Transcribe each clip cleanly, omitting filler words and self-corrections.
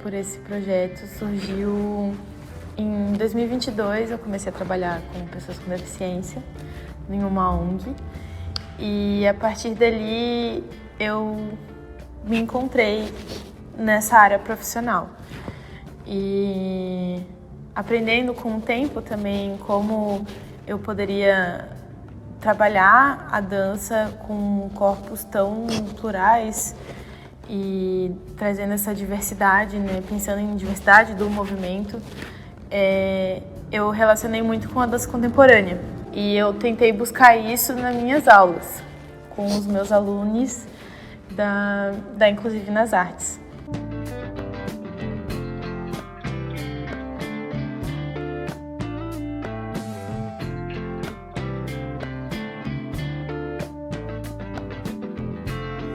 por esse projeto surgiu em 2022. Eu comecei a trabalhar com pessoas com deficiência em uma ONG e a partir dali eu me encontrei nessa área profissional e aprendendo com o tempo também como eu poderia trabalhar a dança com corpos tão plurais e trazendo essa diversidade, né? Pensando em diversidade do movimento, eu relacionei muito com a dança contemporânea e eu tentei buscar isso nas minhas aulas com os meus alunos da Inclusive nas Artes.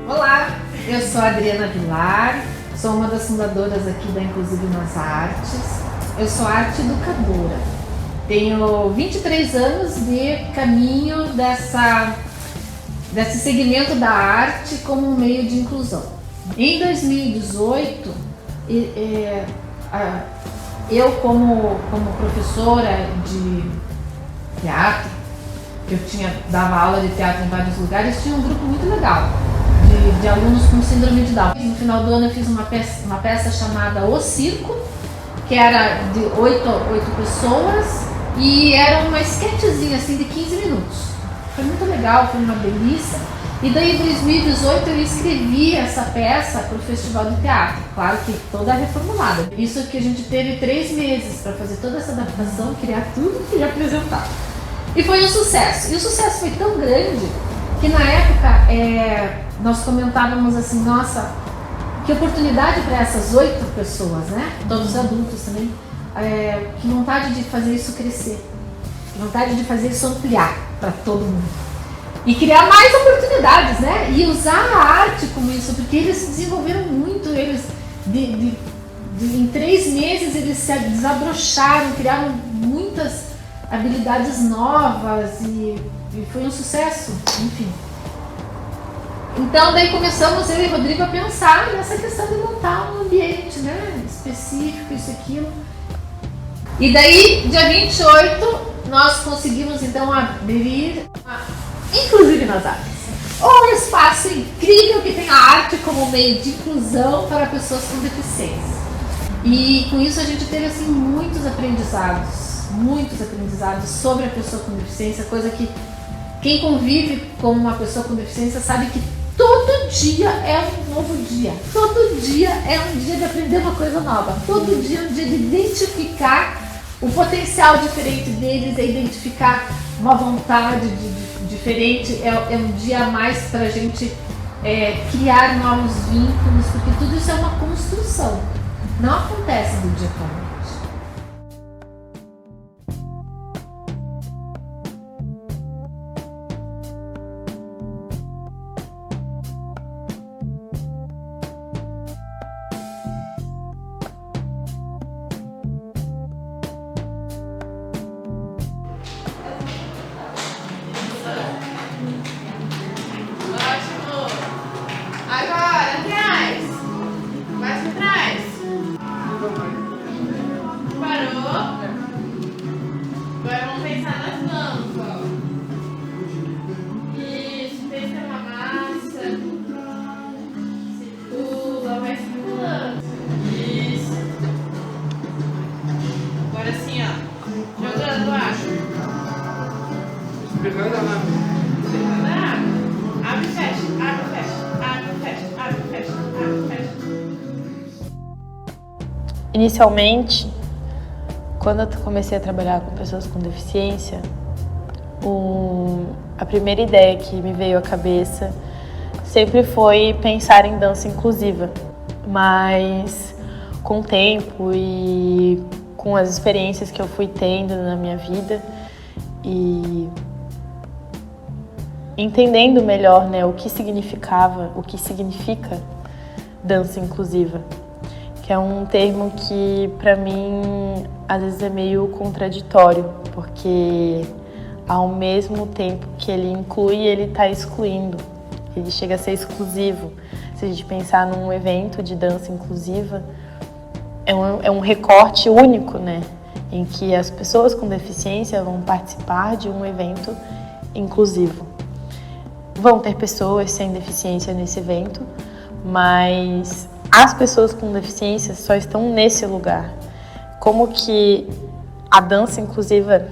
Olá, eu sou a Adriana Vilar, sou uma das fundadoras aqui da Inclusive nas Artes. Eu sou arte educadora. Tenho 23 anos de caminho desse segmento da arte como um meio de inclusão. Em 2018, eu como professora de teatro, dava aula de teatro em vários lugares, tinha um grupo muito legal de alunos com síndrome de Down. No final do ano eu fiz uma peça chamada O Circo, que era de 8 pessoas e era uma sketchzinha assim de 15 minutos. Foi muito legal, foi uma delícia. E daí em 2018 eu escrevi essa peça para o Festival de Teatro, claro que toda reformulada. Isso que a gente teve 3 meses para fazer toda essa adaptação, criar tudo e apresentar. E foi um sucesso. E o sucesso foi tão grande que na época nós comentávamos assim, nossa, que oportunidade para essas 8 pessoas, né? Todos adultos também. Que vontade de fazer isso crescer, que vontade de fazer isso ampliar para todo mundo. E criar mais oportunidades, né? E usar a arte como isso, porque eles se desenvolveram muito, eles em 3 meses eles se desabrocharam, criaram muitas habilidades novas e foi um sucesso, enfim. Então daí começamos eu e o Rodrigo a pensar nessa questão de montar um ambiente, né, específico, isso, aquilo. E daí, dia 28, nós conseguimos então abrir Inclusive nas Artes. Um espaço incrível que tem a arte como meio de inclusão para pessoas com deficiência. E com isso a gente teve assim muitos aprendizados sobre a pessoa com deficiência, coisa que quem convive com uma pessoa com deficiência sabe que todo dia é um novo dia. Todo dia é um dia de aprender uma coisa nova. Todo dia é um dia de identificar o potencial diferente deles, é identificar uma vontade diferente. É um dia a mais para a gente criar novos vínculos, porque tudo isso é uma construção. Não acontece do dia para a noite. Pegando a água. Abre e fecha, abre e fecha, abre e fecha, abre e fecha, abre e fecha. Inicialmente, quando eu comecei a trabalhar com pessoas com deficiência, a primeira ideia que me veio à cabeça sempre foi pensar em dança inclusiva. Mas com o tempo e com as experiências que eu fui tendo na minha vida e entendendo melhor, né, o que significa dança inclusiva, que é um termo que para mim às vezes é meio contraditório, porque ao mesmo tempo que ele inclui, ele está excluindo, ele chega a ser exclusivo. Se a gente pensar num evento de dança inclusiva, é um recorte único, né? Em que as pessoas com deficiência vão participar de um evento inclusivo. Vão ter pessoas sem deficiência nesse evento, mas as pessoas com deficiência só estão nesse lugar. Como que a dança inclusiva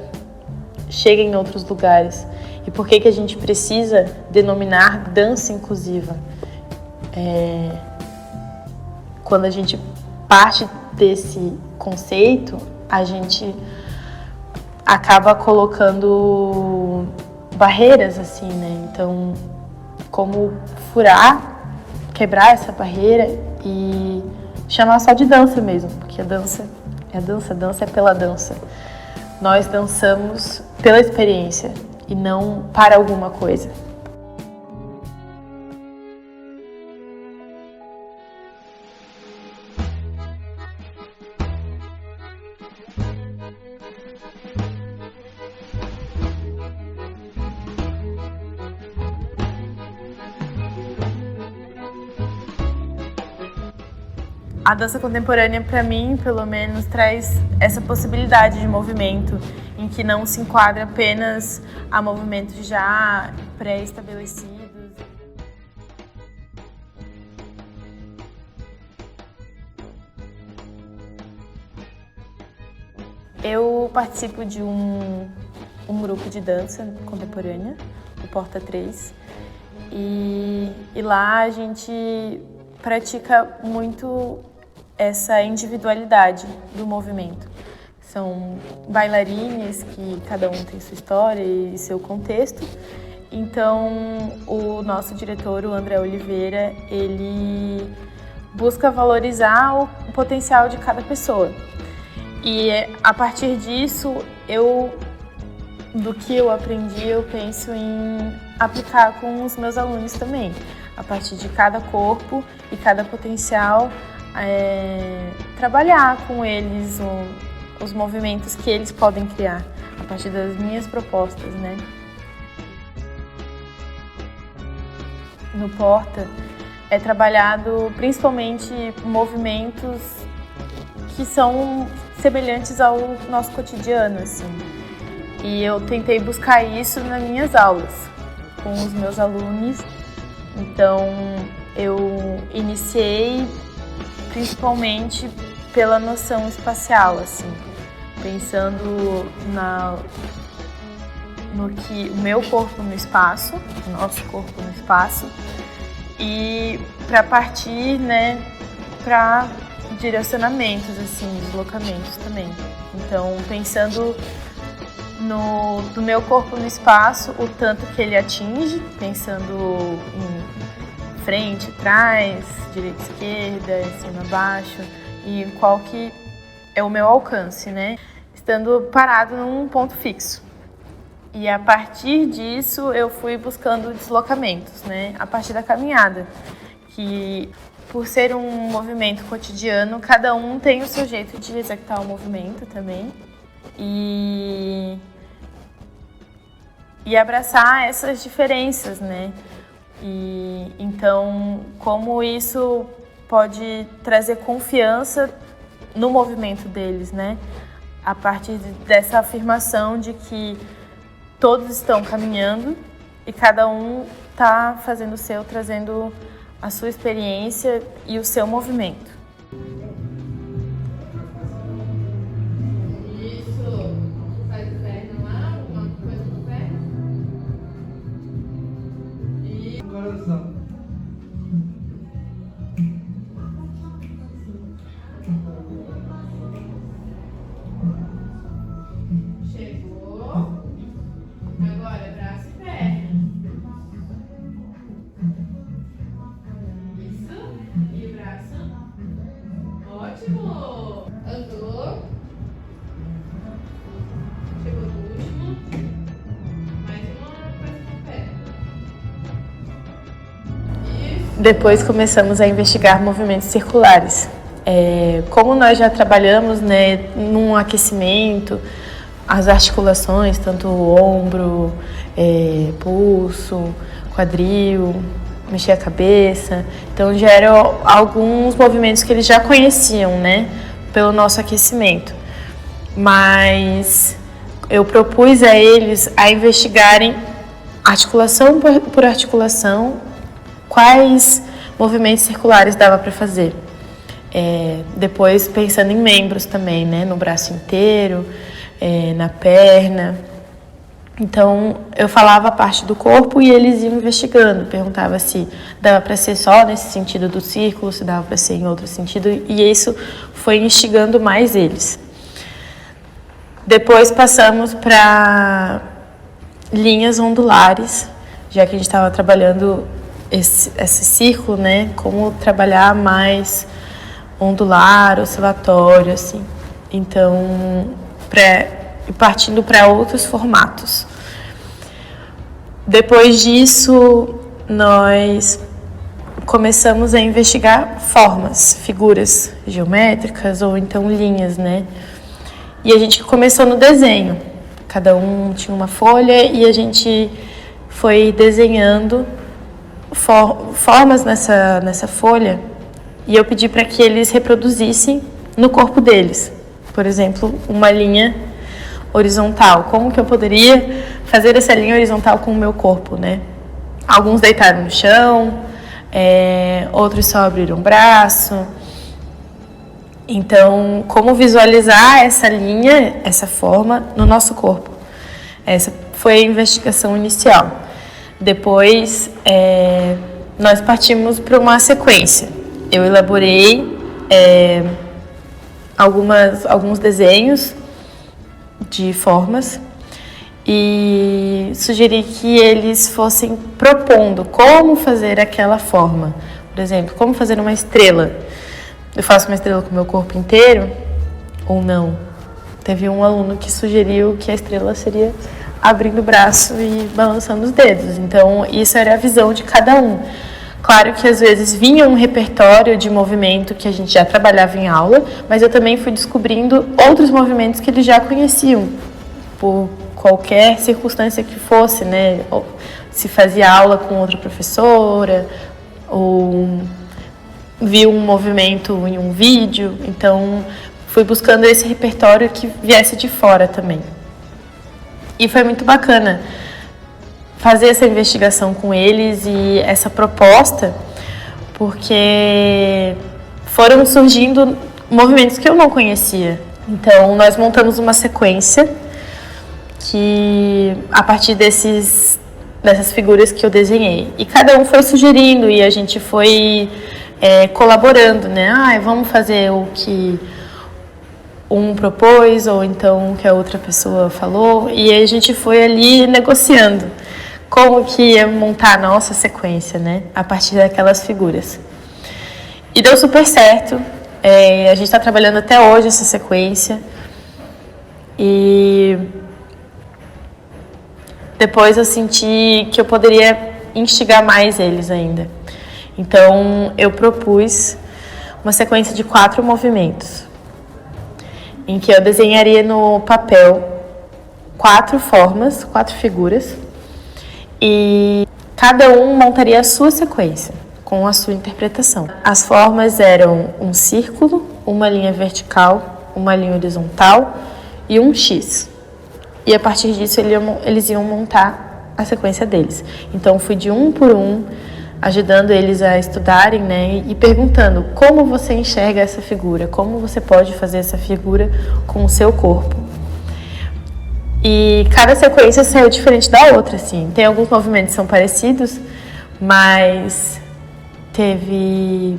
chega em outros lugares? E por que a gente precisa denominar dança inclusiva? Quando a gente parte desse conceito, a gente acaba colocando barreiras, assim, né? Então, como quebrar essa barreira e chamar só de dança mesmo, porque a dança é pela dança. Nós dançamos pela experiência e não para alguma coisa. A dança contemporânea, para mim, pelo menos, traz essa possibilidade de movimento em que não se enquadra apenas a movimentos já pré-estabelecidos. Eu participo de um grupo de dança contemporânea, o Porta 3, e lá a gente pratica muito essa individualidade do movimento. São bailarines que cada um tem sua história e seu contexto. Então, o nosso diretor, o André Oliveira, ele busca valorizar o potencial de cada pessoa. E a partir disso, do que eu aprendi, eu penso em aplicar com os meus alunos também. A partir de cada corpo e cada potencial, trabalhar com eles os movimentos que eles podem criar, a partir das minhas propostas, né? No Porta é trabalhado principalmente movimentos que são semelhantes ao nosso cotidiano, assim. E eu tentei buscar isso nas minhas aulas com os meus alunos. Então, eu iniciei principalmente pela noção espacial, assim, pensando no que o meu corpo no espaço, o nosso corpo no espaço, e para partir, né, para direcionamentos, assim, deslocamentos também. Então, pensando no meu corpo no espaço, o tanto que ele atinge, pensando em frente, trás, direita, esquerda, cima, baixo, e qual que é o meu alcance, né? Estando parado num ponto fixo. E a partir disso eu fui buscando deslocamentos, né? A partir da caminhada, que por ser um movimento cotidiano, cada um tem o seu jeito de executar o movimento também. E abraçar essas diferenças, né? E então, como isso pode trazer confiança no movimento deles, né? A partir dessa afirmação de que todos estão caminhando e cada um está fazendo o seu, trazendo a sua experiência e o seu movimento. Isso. Faz a perna lá, alguma coisa no pé. E Coração. chegou. Agora, braço e perna. Isso. E o braço. Ótimo. Andou. Chegou no último. Mais uma coisa com a perna. Isso. Depois começamos a investigar movimentos circulares. Como nós já trabalhamos, né, num aquecimento, as articulações, tanto o ombro, pulso, quadril, mexer a cabeça. Então já eram alguns movimentos que eles já conheciam, né, pelo nosso aquecimento. Mas eu propus a eles a investigarem articulação por articulação, quais movimentos circulares dava para fazer. Depois pensando em membros também, né? No braço inteiro, na perna. Então eu falava a parte do corpo e eles iam investigando, perguntava se dava para ser só nesse sentido do círculo, se dava para ser em outro sentido, e isso foi instigando mais eles. Depois passamos para linhas ondulares, já que a gente estava trabalhando esse círculo, né? Como trabalhar mais ondular, oscilatório, assim. Então, partindo para outros formatos. Depois disso, nós começamos a investigar formas, figuras geométricas ou então linhas, né? E a gente começou no desenho. Cada um tinha uma folha e a gente foi desenhando formas nessa folha, e eu pedi para que eles reproduzissem no corpo deles. Por exemplo, uma linha horizontal. Como que eu poderia fazer essa linha horizontal com o meu corpo, né? Alguns deitaram no chão, outros só abriram o braço. Então, como visualizar essa linha, essa forma no nosso corpo? Essa foi a investigação inicial. Depois, nós partimos para uma sequência. Eu elaborei alguns desenhos de formas e sugeri que eles fossem propondo como fazer aquela forma. Por exemplo, como fazer uma estrela. Eu faço uma estrela com o meu corpo inteiro ou não? Teve um aluno que sugeriu que a estrela seria abrindo o braço e balançando os dedos. Então, isso era a visão de cada um. Claro que às vezes vinha um repertório de movimento que a gente já trabalhava em aula, mas eu também fui descobrindo outros movimentos que eles já conheciam, por qualquer circunstância que fosse, né? Ou se fazia aula com outra professora, ou viu um movimento em um vídeo. Então, fui buscando esse repertório que viesse de fora também. E foi muito bacana fazer essa investigação com eles e essa proposta, porque foram surgindo movimentos que eu não conhecia. Então, nós montamos uma sequência que, a partir dessas figuras que eu desenhei. E cada um foi sugerindo e a gente foi colaborando, né? Vamos fazer o que um propôs ou então o que a outra pessoa falou. E a gente foi ali negociando como que ia montar a nossa sequência, né? A partir daquelas figuras. E deu super certo. A gente está trabalhando até hoje essa sequência. E depois eu senti que eu poderia instigar mais eles ainda. Então, eu propus uma sequência de 4 movimentos, em que eu desenharia no papel 4 formas, 4 figuras, e cada um montaria a sua sequência, com a sua interpretação. As formas eram um círculo, uma linha vertical, uma linha horizontal e um X. E a partir disso eles iam montar a sequência deles. Então, fui de um por um, ajudando eles a estudarem, né, e perguntando como você enxerga essa figura, como você pode fazer essa figura com o seu corpo. E cada sequência saiu diferente da outra, assim. Tem alguns movimentos que são parecidos, mas teve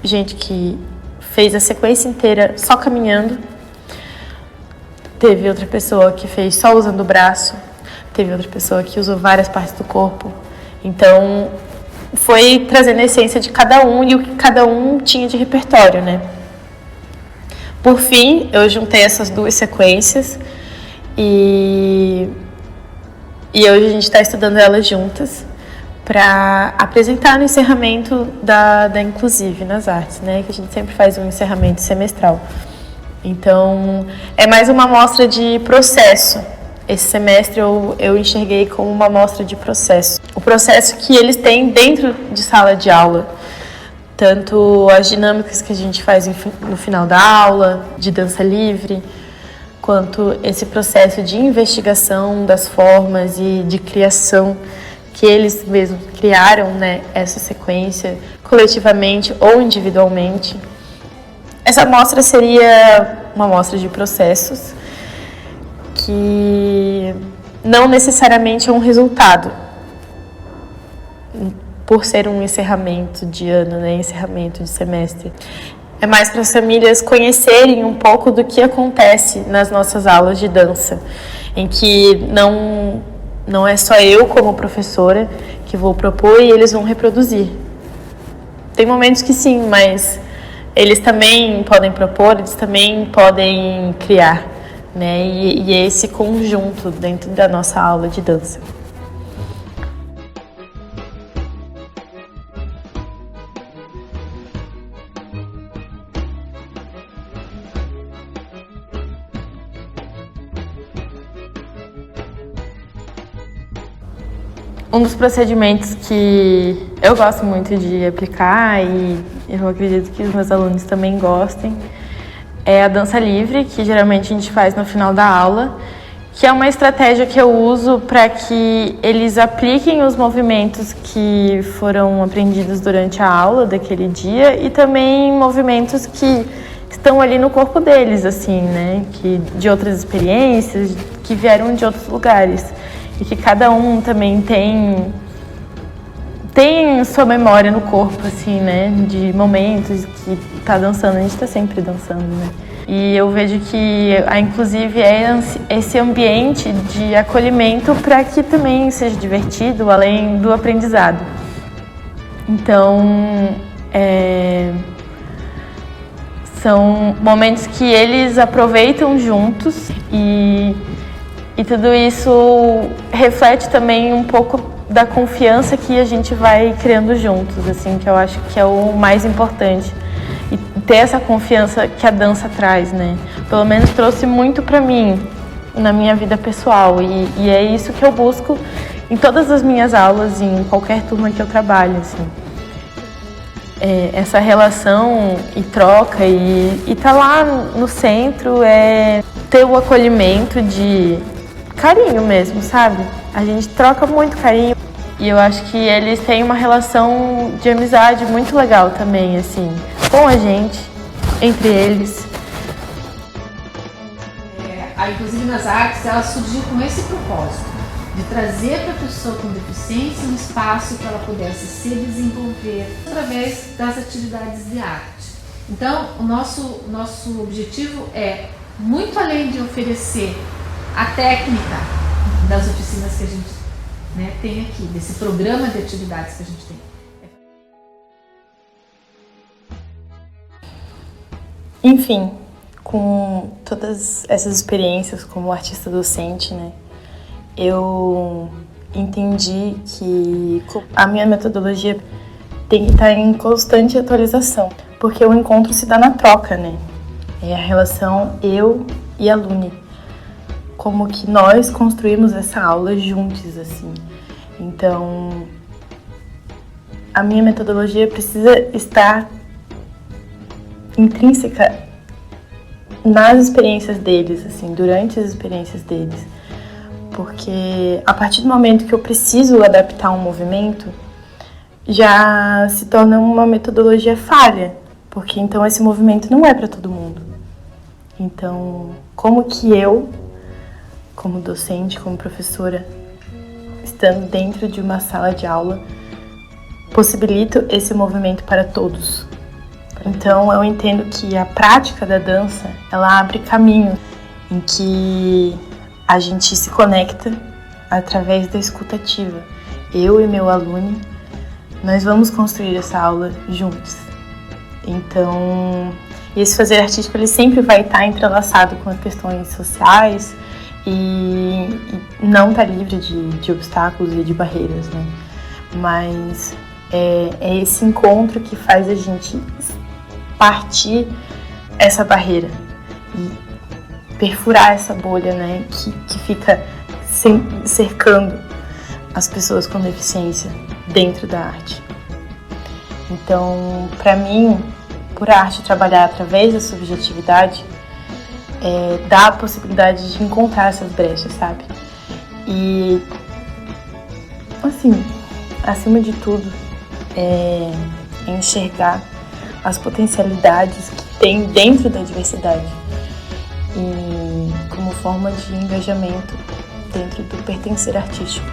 gente que fez a sequência inteira só caminhando, teve outra pessoa que fez só usando o braço, teve outra pessoa que usou várias partes do corpo. Então, foi trazendo a essência de cada um e o que cada um tinha de repertório, né? Por fim, eu juntei essas 2 sequências e hoje a gente está estudando elas juntas para apresentar no encerramento da Inclusive nas Artes, né? Que a gente sempre faz um encerramento semestral. Então, é mais uma amostra de processo. Esse semestre eu enxerguei como uma amostra de processo. O processo que eles têm dentro de sala de aula. Tanto as dinâmicas que a gente faz no final da aula, de dança livre, quanto esse processo de investigação das formas e de criação que eles mesmos criaram, né, essa sequência, coletivamente ou individualmente. Essa mostra seria uma mostra de processos que não necessariamente é um resultado, por ser um encerramento de ano, né, encerramento de semestre. É mais para as famílias conhecerem um pouco do que acontece nas nossas aulas de dança, em que não é só eu como professora que vou propor e eles vão reproduzir. Tem momentos que sim, mas eles também podem propor, eles também podem criar, né? E é esse conjunto dentro da nossa aula de dança. Um dos procedimentos que eu gosto muito de aplicar e eu acredito que os meus alunos também gostem é a dança livre, que geralmente a gente faz no final da aula, que é uma estratégia que eu uso para que eles apliquem os movimentos que foram aprendidos durante a aula daquele dia e também movimentos que estão ali no corpo deles, assim, né, que de outras experiências, que vieram de outros lugares. E que cada um também tem sua memória no corpo, assim, né? De momentos que tá dançando, a gente tá sempre dançando, né? E eu vejo que, inclusive, é esse ambiente de acolhimento para que também seja divertido, além do aprendizado. Então, são momentos que eles aproveitam juntos e tudo isso reflete também um pouco da confiança que a gente vai criando juntos, assim, que eu acho que é o mais importante. E ter essa confiança que a dança traz, né? Pelo menos trouxe muito pra mim, na minha vida pessoal. E é isso que eu busco em todas as minhas aulas, em qualquer turma que eu trabalho, assim. Essa relação e troca e tá lá no centro, ter o acolhimento de carinho mesmo, sabe? A gente troca muito carinho e eu acho que eles têm uma relação de amizade muito legal também, assim, com a gente, entre eles. Inclusive nas artes, ela surgiu com esse propósito, de trazer para a pessoa com deficiência um espaço que ela pudesse se desenvolver através das atividades de arte. Então, o nosso objetivo é, muito além de oferecer a técnica das oficinas que a gente, né, tem aqui, desse programa de atividades que a gente tem. Enfim, com todas essas experiências como artista docente, né, eu entendi que a minha metodologia tem que estar em constante atualização, porque o encontro se dá na troca, né? É a relação eu e aluno. Como que nós construímos essa aula juntos, assim. Então, a minha metodologia precisa estar intrínseca nas experiências deles, assim, durante as experiências deles. Porque a partir do momento que eu preciso adaptar um movimento, já se torna uma metodologia falha, porque então esse movimento não é para todo mundo. Então, como que eu, como docente, como professora, estando dentro de uma sala de aula, possibilito esse movimento para todos? Então, eu entendo que a prática da dança, ela abre caminho em que a gente se conecta através da escutativa. Eu e meu aluno, nós vamos construir essa aula juntos. Então, esse fazer artístico, ele sempre vai estar entrelaçado com as questões sociais e não está livre de obstáculos e de barreiras, né? Mas é esse encontro que faz a gente partir essa barreira e perfurar essa bolha, né, que fica cercando as pessoas com deficiência dentro da arte. Então, para mim, por a arte trabalhar através da subjetividade, dá a possibilidade de encontrar essas brechas, sabe? E, assim, acima de tudo, enxergar as potencialidades que tem dentro da diversidade e como forma de engajamento dentro do pertencer artístico.